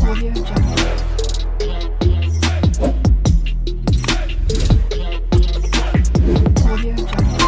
Audio Jungle. Audio Jungle.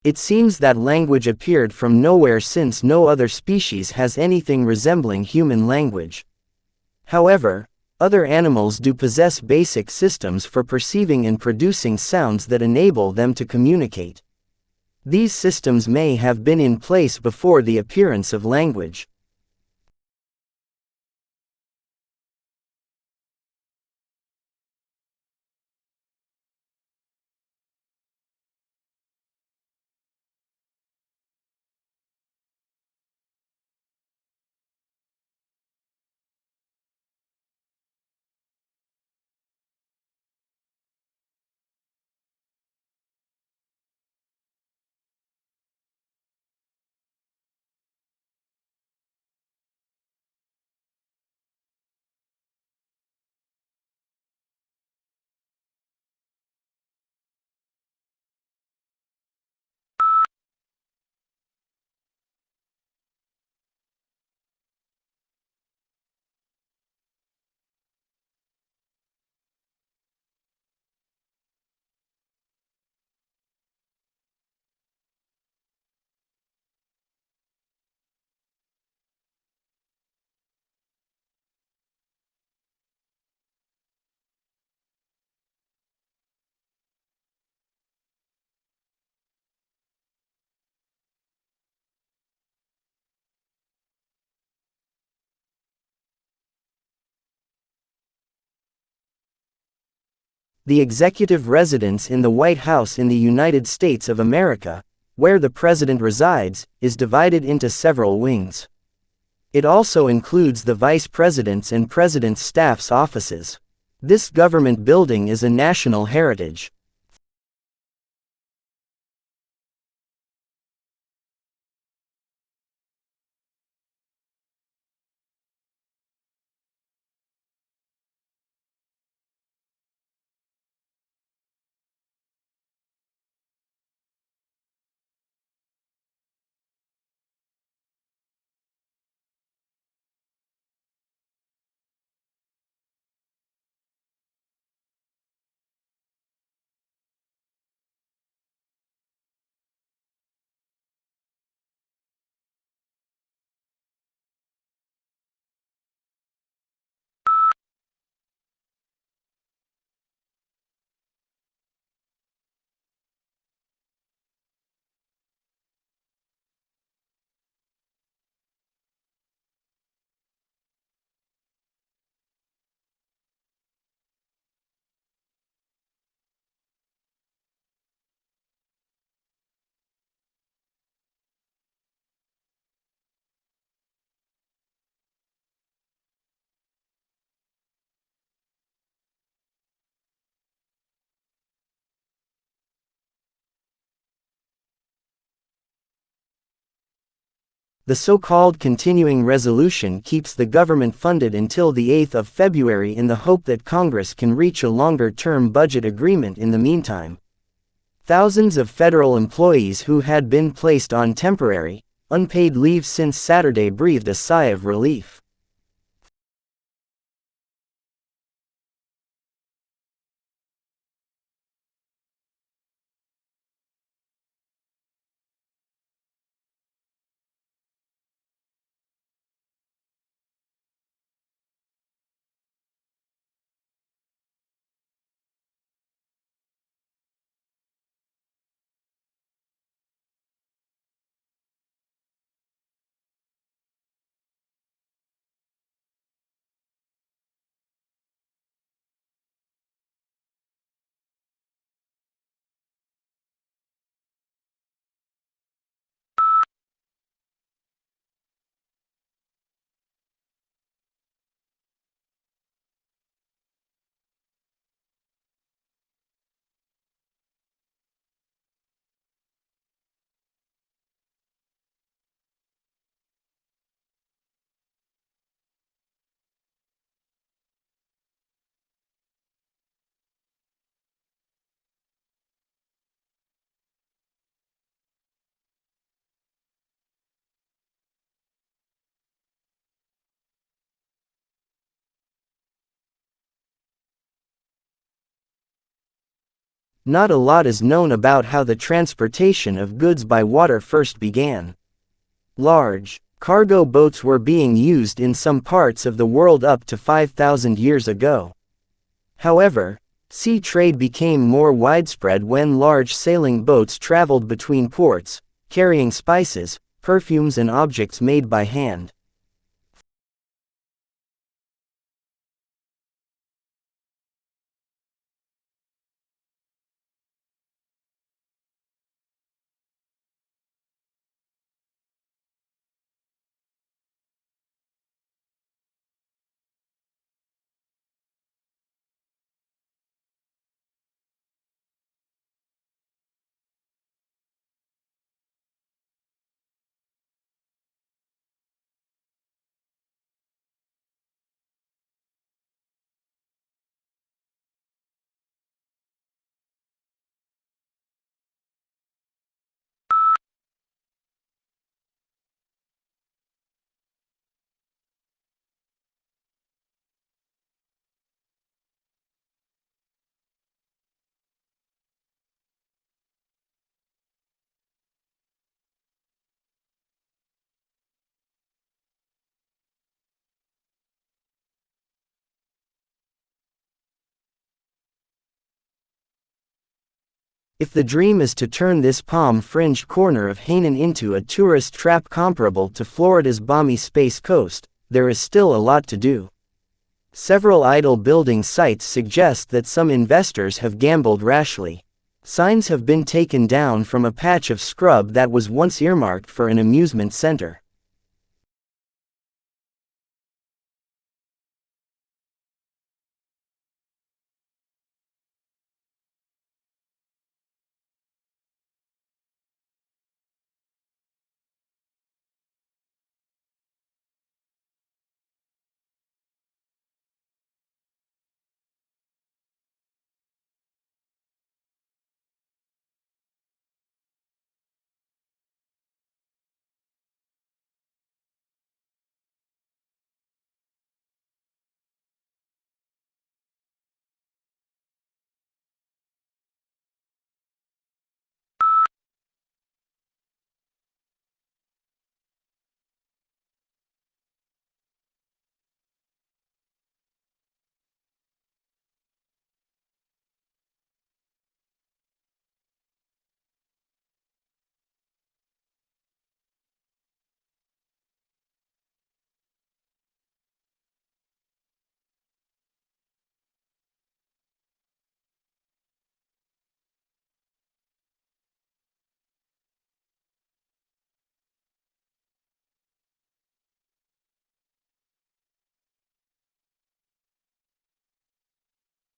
It seems that language appeared from nowhere since no other species has anything resembling human language. However, other animals do possess basic systems for perceiving and producing sounds that enable them to communicate. These systems may have been in place before the appearance of language. The executive residence in the White House in the United States of America, where the president resides, is divided into several wings. It also includes the vice president's and president's staff's offices. This government building is a national heritage. The so-called continuing resolution keeps the government funded until the 8th of February in the hope that Congress can reach a longer-term budget agreement in the meantime. Thousands of federal employees who had been placed on temporary, unpaid leave since Saturday breathed a sigh of relief. Not a lot is known about how the transportation of goods by water first began. Large cargo boats were being used in some parts of the world up to 5,000 years ago. However, sea trade became more widespread when large sailing boats traveled between ports, carrying spices, perfumes and objects made by hand. If the dream is to turn this palm-fringed corner of Hainan into a tourist trap comparable to Florida's balmy Space Coast, there is still a lot to do. Several idle building sites suggest that some investors have gambled rashly. Signs have been taken down from a patch of scrub that was once earmarked for an amusement center.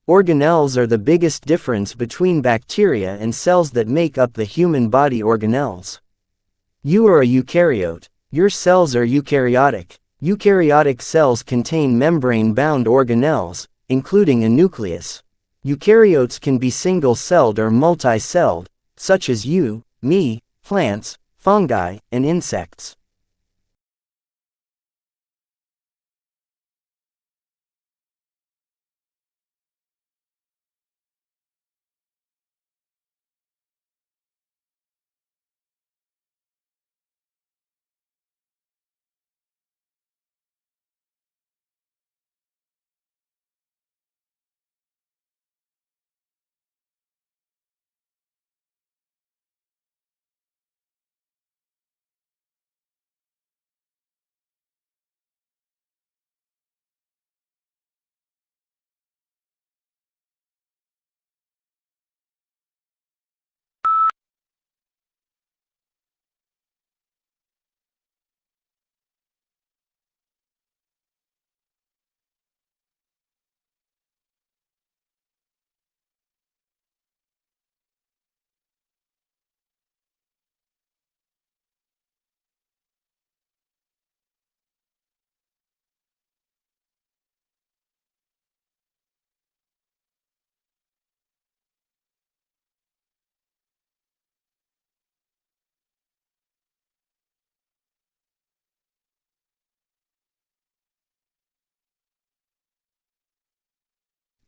Organelles are the biggest difference between bacteria and cells that make up the human body organelles. You are a eukaryote. Your cells are eukaryotic. Eukaryotic cells contain membrane-bound organelles, including a nucleus. Eukaryotes can be single-celled or multi-celled, such as you, me, plants, fungi, and insects.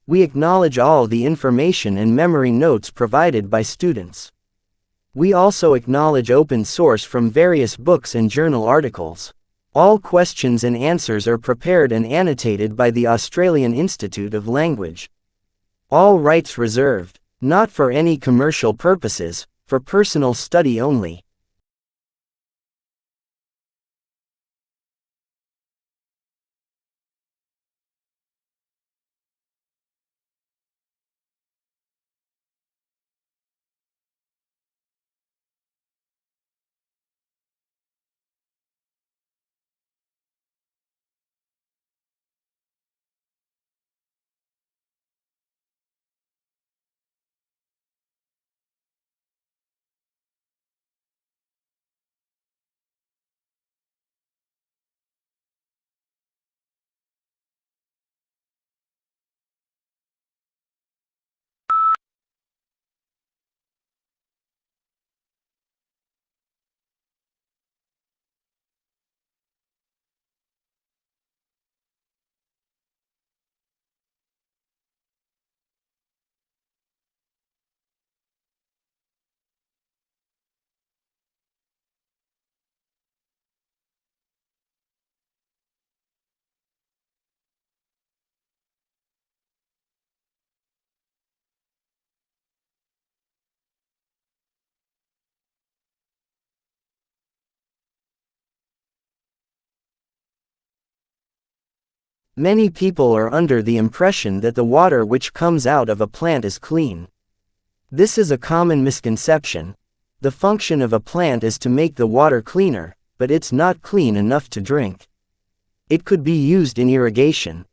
We acknowledge all the information and memory notes provided by students. We also acknowledge open source from various books and journal articles. All questions and answers are prepared and annotated by the Australian Institute of Language. All rights reserved. Not for any commercial purposes, for personal study only. Many people are under the impression that the water which comes out of a plant is clean. This is a common misconception. The function of a plant is to make the water cleaner, but it's not clean enough to drink. It could be used in irrigation.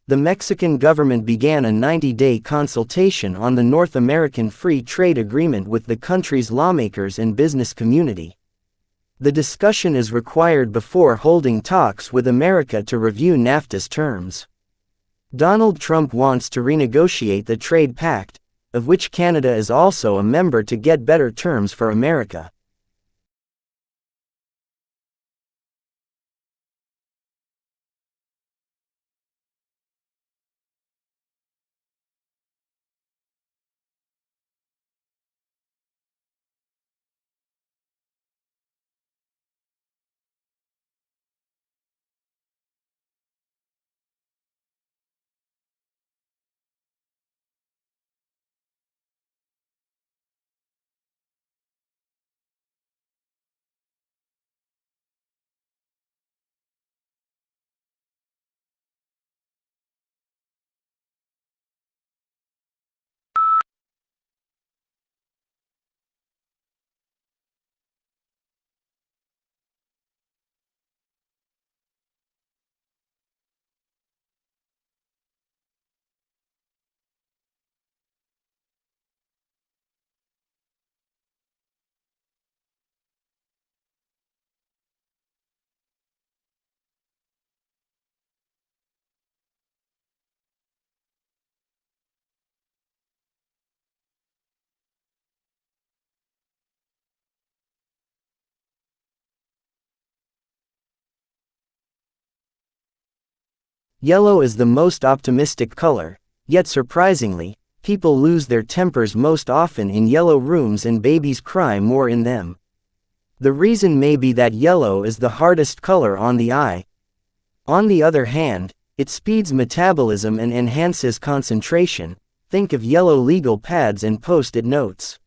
the Mexican government began a 90-day consultation on the North American Free Trade Agreement with the country's lawmakers and business community. The discussion is required before holding talks with America to review NAFTA's terms. Donald Trump wants to renegotiate the trade pact, of which Canada is also a member, to get better terms for America. Yellow is the most optimistic color, yet surprisingly, people lose their tempers most often in yellow rooms and babies cry more in them. The reason may be that yellow is the hardest color on the eye. On the other hand, it speeds metabolism and enhances concentration. Think of yellow legal pads and post-it notes.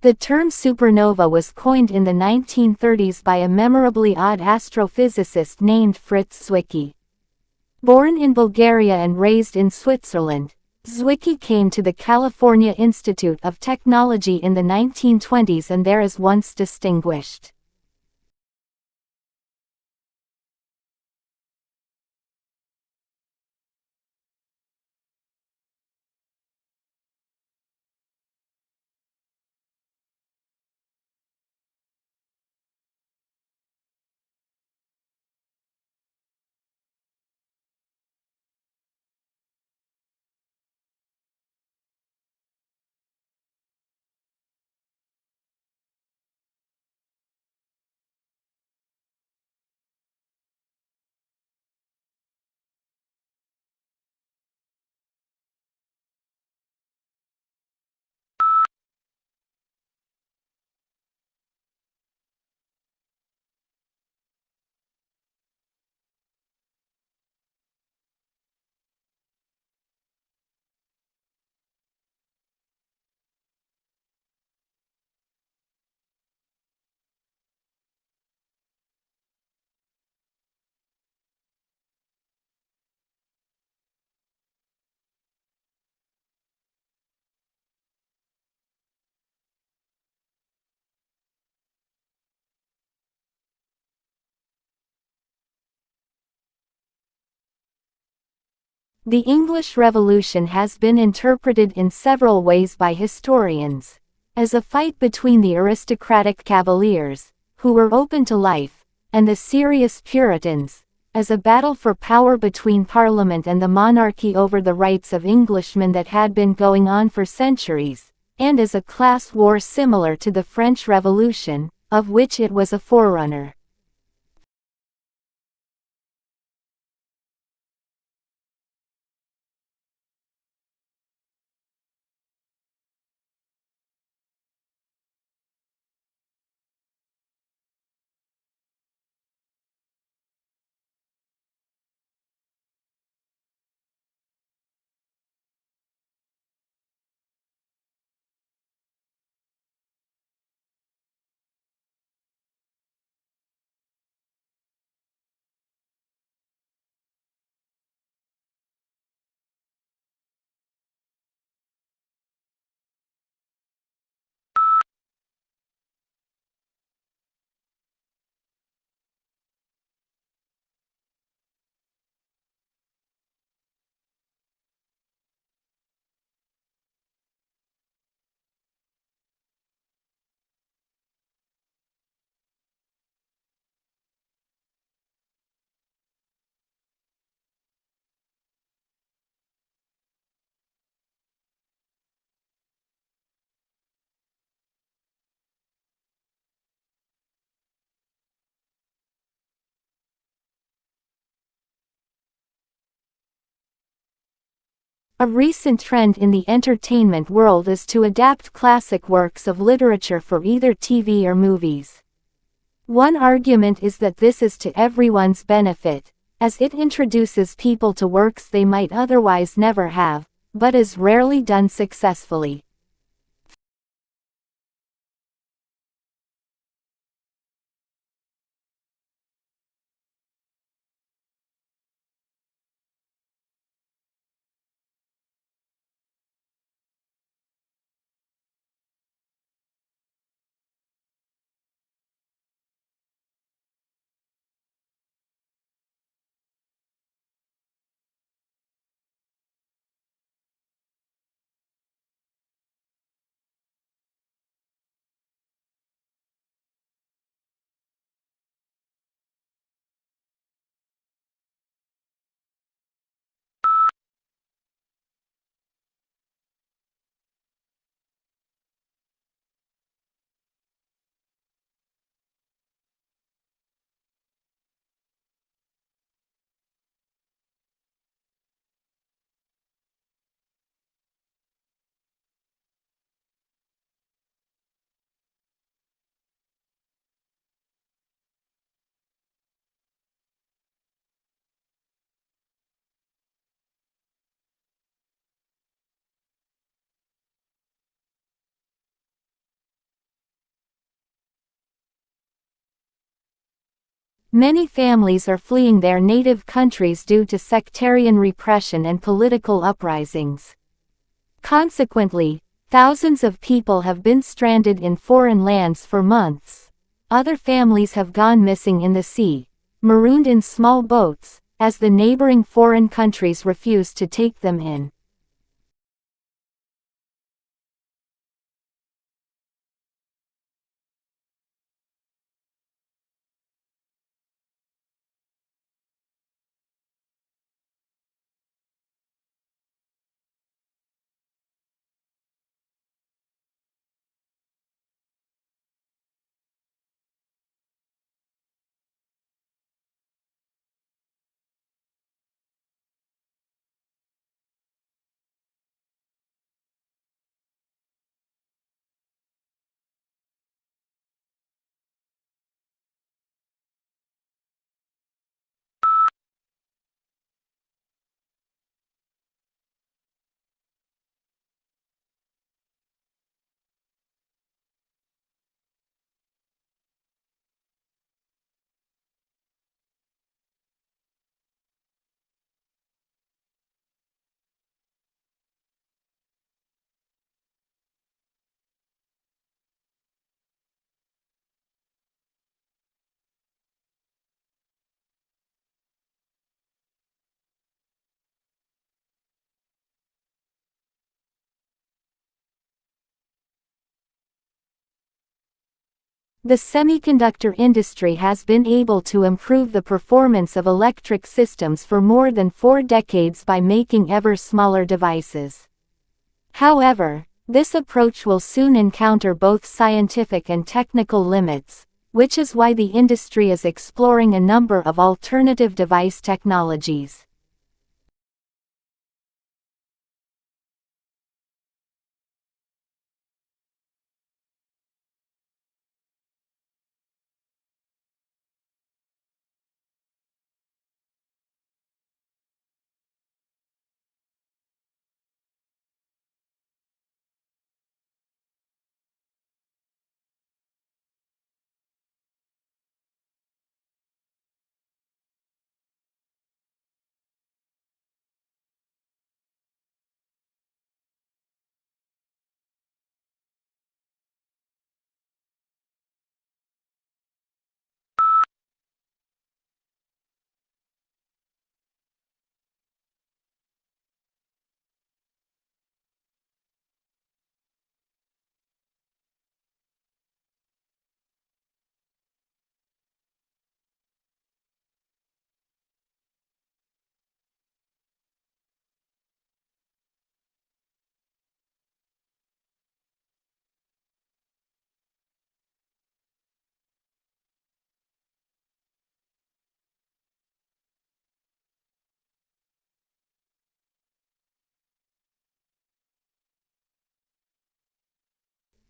The term supernova was coined in the 1930s by a memorably odd astrophysicist named Fritz Zwicky. Born in Bulgaria and raised in Switzerland, Zwicky came to the California Institute of Technology in the 1920s and there is once distinguished. The English Revolution has been interpreted in several ways by historians. As a fight between the aristocratic Cavaliers, who were open to life, and the serious Puritans, as a battle for power between Parliament and the monarchy over the rights of Englishmen that had been going on for centuries, and as a class war similar to the French Revolution, of which it was a forerunner. A recent trend in the entertainment world is to adapt classic works of literature for either TV or movies. One argument is that this is to everyone's benefit, as it introduces people to works they might otherwise never have, but is rarely done successfully. Many families are fleeing their native countries due to sectarian repression and political uprisings. Consequently, thousands of people have been stranded in foreign lands for months. Other families have gone missing in the sea, marooned in small boats, as the neighboring foreign countries refuse to take them in. The semiconductor industry has been able to improve the performance of electric systems for more than 4 decades by making ever smaller devices. However, this approach will soon encounter both scientific and technical limits, which is why the industry is exploring a number of alternative device technologies.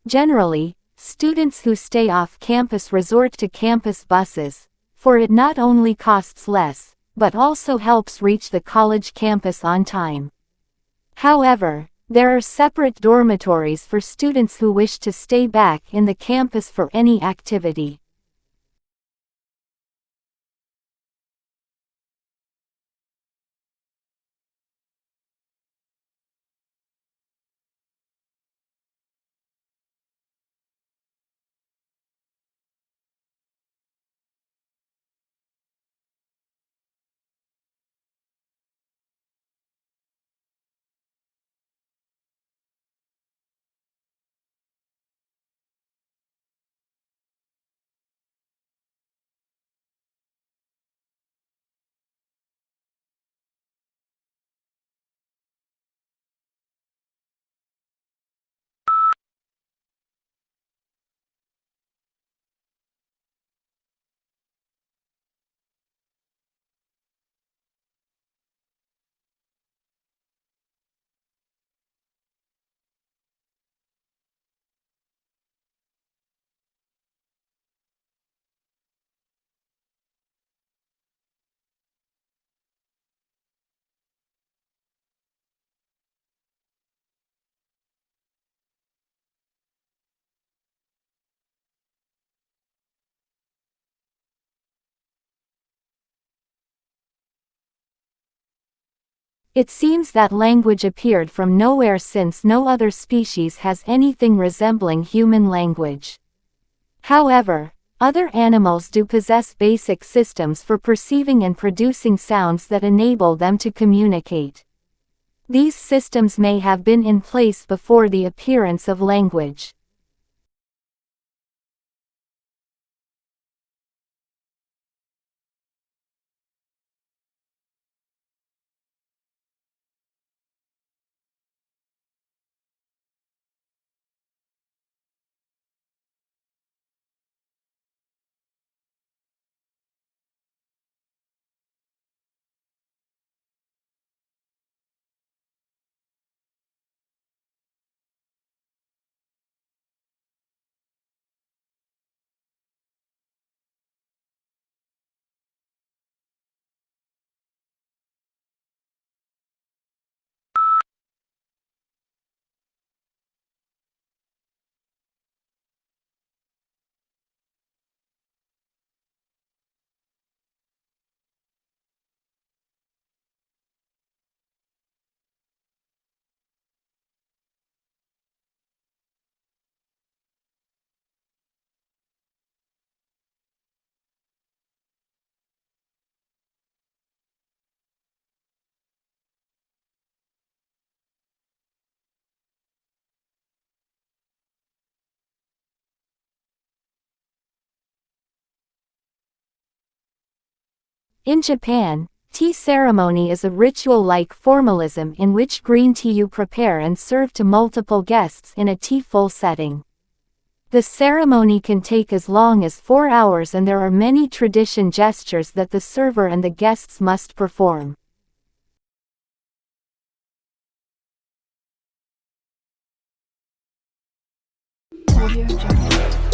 Generally, students who stay off campus resort to campus buses, for it not only costs less, but also helps reach the college campus on time. However, there are separate dormitories for students who wish to stay back in the campus for any activity. It seems that language appeared from nowhere since no other species has anything resembling human language. However, other animals do possess basic systems for perceiving and producing sounds that enable them to communicate. These systems may have been in place before the appearance of language. In Japan, tea ceremony is a ritual-like formalism in which green tea you prepare and serve to multiple guests in a tea-full setting. The ceremony can take as long as 4 hours and there are many tradition gestures that the server and the guests must perform. Audio Jungle.